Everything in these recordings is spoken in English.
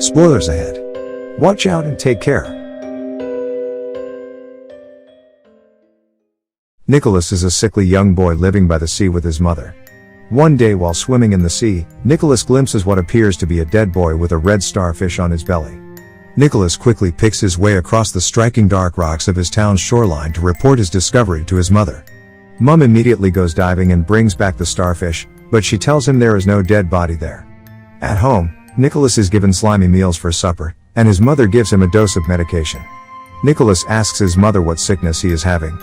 Spoilers ahead. Watch out and take care. Nicholas is a sickly young boy living by the sea with his mother. One day while swimming in the sea, Nicholas glimpses what appears to be a dead boy with a red starfish on his belly. Nicholas quickly picks his way across the striking dark rocks of his town's shoreline to report his discovery to his mother. Mom immediately goes diving and brings back the starfish, but she tells him there is no dead body there. At home, Nicholas is given slimy meals for supper, and his mother gives him a dose of medication. Nicholas asks his mother what sickness he is having.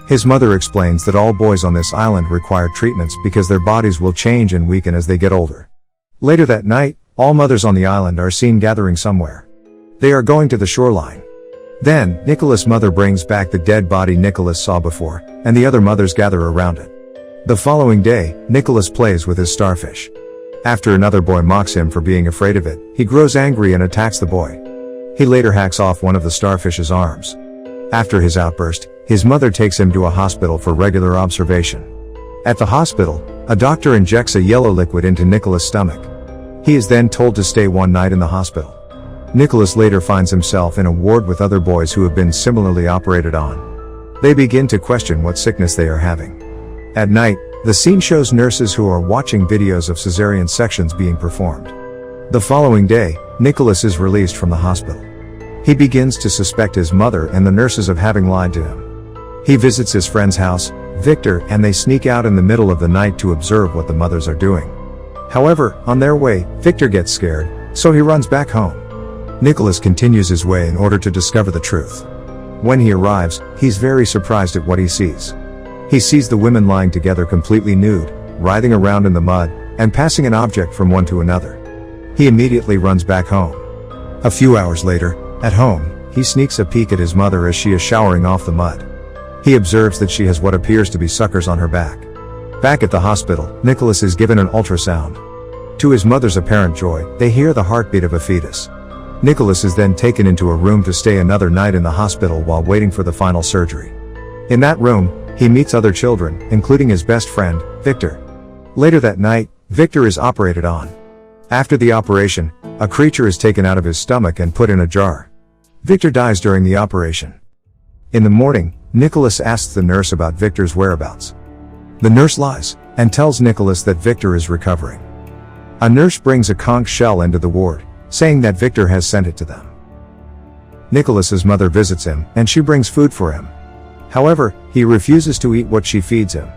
His mother explains that all boys on this island require treatments because their bodies will change and weaken as they get older. Later that night, all mothers on the island are seen gathering somewhere. They are going to the shoreline. Then, Nicholas' mother brings back the dead body Nicholas saw before, and the other mothers gather around it. The following day, Nicholas plays with his starfish. After another boy mocks him for being afraid of it, he grows angry and attacks the boy. He later hacks off one of the starfish's arms. After his outburst, his mother takes him to a hospital for regular observation. At the hospital, a doctor injects a yellow liquid into Nicholas' stomach. He is then told to stay one night in the hospital. Nicholas later finds himself in a ward with other boys who have been similarly operated on. They begin to question what sickness they are having. At night, the scene shows nurses who are watching videos of cesarean sections being performed. The following day, Nicholas is released from the hospital. He begins to suspect his mother and the nurses of having lied to him. He visits his friend's house, Victor, and they sneak out in the middle of the night to observe what the mothers are doing. However, on their way, Victor gets scared, so he runs back home. Nicholas continues his way in order to discover the truth. When he arrives, he's very surprised at what he sees. He sees the women lying together completely nude, writhing around in the mud, and passing an object from one to another. He immediately runs back home. A few hours later, at home, he sneaks a peek at his mother as she is showering off the mud. He observes that she has what appears to be suckers on her back. Back at the hospital, Nicholas is given an ultrasound. To his mother's apparent joy, they hear the heartbeat of a fetus. Nicholas is then taken into a room to stay another night in the hospital while waiting for the final surgery. In that room, he meets other children, including his best friend, Victor. Later that night, Victor is operated on. After the operation, a creature is taken out of his stomach and put in a jar. Victor dies during the operation. In the morning, Nicholas asks the nurse about Victor's whereabouts. The nurse lies, and tells Nicholas that Victor is recovering. A nurse brings a conch shell into the ward, saying that Victor has sent it to them. Nicholas's mother visits him, and she brings food for him. However, he refuses to eat what she feeds him.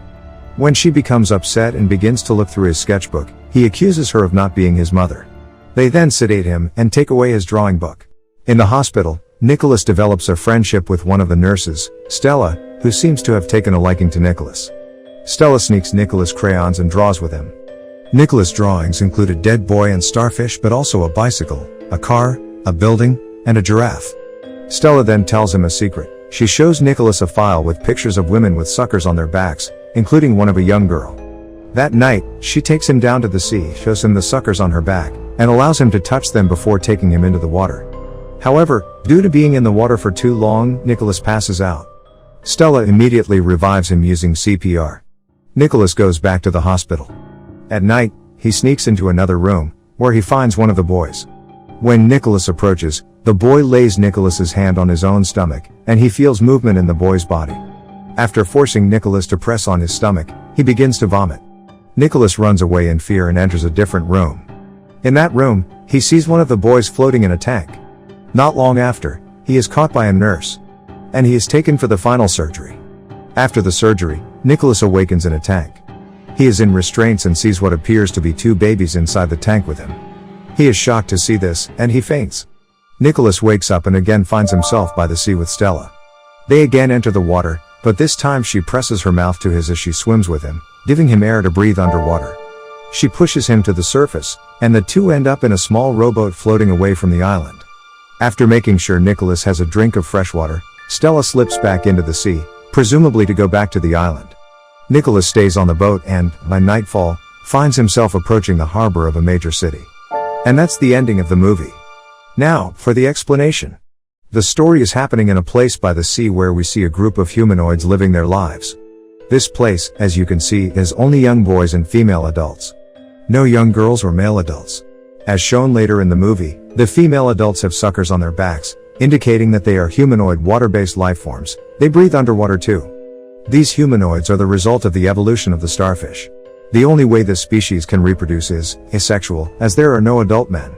When she becomes upset and begins to look through his sketchbook, he accuses her of not being his mother. They then sedate him and take away his drawing book. In the hospital, Nicholas develops a friendship with one of the nurses, Stella, who seems to have taken a liking to Nicholas. Stella sneaks Nicholas crayons and draws with him. Nicholas' drawings include a dead boy and starfish, but also a bicycle, a car, a building, and a giraffe. Stella then tells him a secret. She shows Nicholas a file with pictures of women with suckers on their backs, including one of a young girl. That night, she takes him down to the sea, shows him the suckers on her back, and allows him to touch them before taking him into the water. However, due to being in the water for too long, Nicholas passes out. Stella immediately revives him using CPR. Nicholas goes back to the hospital. At night, he sneaks into another room, where he finds one of the boys. When Nicholas approaches, the boy lays Nicholas's hand on his own stomach, and he feels movement in the boy's body. After forcing Nicholas to press on his stomach, he begins to vomit. Nicholas runs away in fear and enters a different room. In that room, he sees one of the boys floating in a tank. Not long after, he is caught by a nurse, and he is taken for the final surgery. After the surgery, Nicholas awakens in a tank. He is in restraints and sees what appears to be two babies inside the tank with him. He is shocked to see this, and he faints. Nicholas wakes up and again finds himself by the sea with Stella. They again enter the water, but this time she presses her mouth to his as she swims with him, giving him air to breathe underwater. She pushes him to the surface, and the two end up in a small rowboat floating away from the island. After making sure Nicholas has a drink of fresh water, Stella slips back into the sea, presumably to go back to the island. Nicholas stays on the boat and, by nightfall, finds himself approaching the harbor of a major city. And that's the ending of the movie. Now, for the explanation. The story is happening in a place by the sea where we see a group of humanoids living their lives. This place, as you can see, is only young boys and female adults. No young girls or male adults. As shown later in the movie, the female adults have suckers on their backs, indicating that they are humanoid water-based life forms. They breathe underwater too. These humanoids are the result of the evolution of the starfish. The only way this species can reproduce is asexual, as there are no adult men.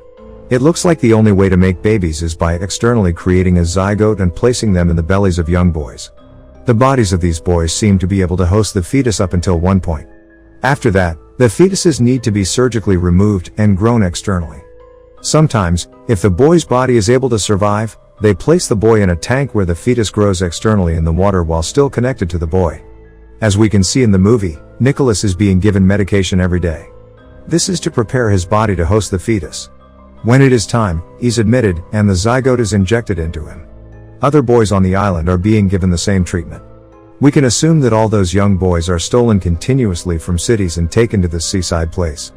It looks like the only way to make babies is by externally creating a zygote and placing them in the bellies of young boys. The bodies of these boys seem to be able to host the fetus up until one point. After that, the fetuses need to be surgically removed and grown externally. Sometimes, if the boy's body is able to survive, they place the boy in a tank where the fetus grows externally in the water while still connected to the boy. As we can see in the movie, Nicholas is being given medication every day. This is to prepare his body to host the fetus. When it is time, he's admitted, and the zygote is injected into him. Other boys on the island are being given the same treatment. We can assume that all those young boys are stolen continuously from cities and taken to this seaside place.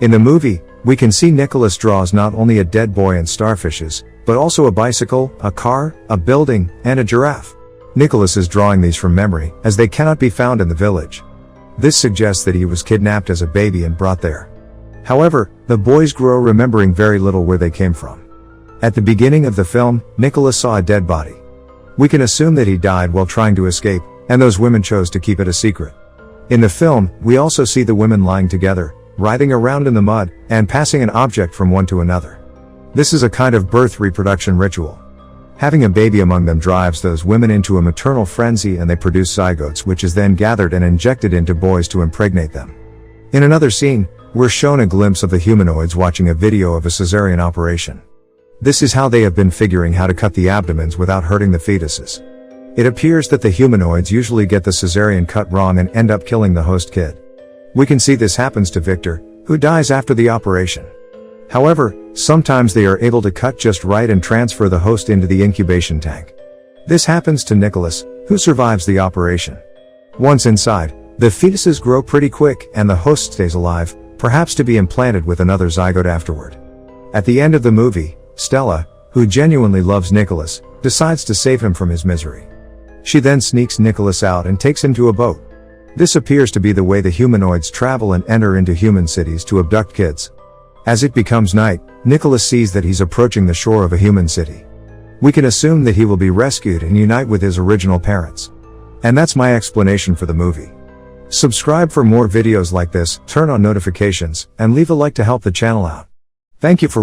In the movie, we can see Nicholas draws not only a dead boy and starfishes, but also a bicycle, a car, a building, and a giraffe. Nicholas is drawing these from memory, as they cannot be found in the village. This suggests that he was kidnapped as a baby and brought there. However, the boys grow remembering very little where they came from. At the beginning of the film, Nicholas saw a dead body. We can assume that he died while trying to escape, and those women chose to keep it a secret. In the film, we also see the women lying together, writhing around in the mud, and passing an object from one to another. This is a kind of birth reproduction ritual. Having a baby among them drives those women into a maternal frenzy, and they produce zygotes, which is then gathered and injected into boys to impregnate them. In another scene, we're shown a glimpse of the humanoids watching a video of a cesarean operation. This is how they have been figuring how to cut the abdomens without hurting the fetuses. It appears that the humanoids usually get the cesarean cut wrong and end up killing the host kid. We can see this happens to Victor, who dies after the operation. However, sometimes they are able to cut just right and transfer the host into the incubation tank. This happens to Nicholas, who survives the operation. Once inside, the fetuses grow pretty quick and the host stays alive, perhaps to be implanted with another zygote afterward. At the end of the movie, Stella, who genuinely loves Nicholas, decides to save him from his misery. She then sneaks Nicholas out and takes him to a boat. This appears to be the way the humanoids travel and enter into human cities to abduct kids. As it becomes night, Nicholas sees that he's approaching the shore of a human city. We can assume that he will be rescued and unite with his original parents. And that's my explanation for the movie. Subscribe for more videos like this, turn on notifications, and leave a like to help the channel out. Thank you for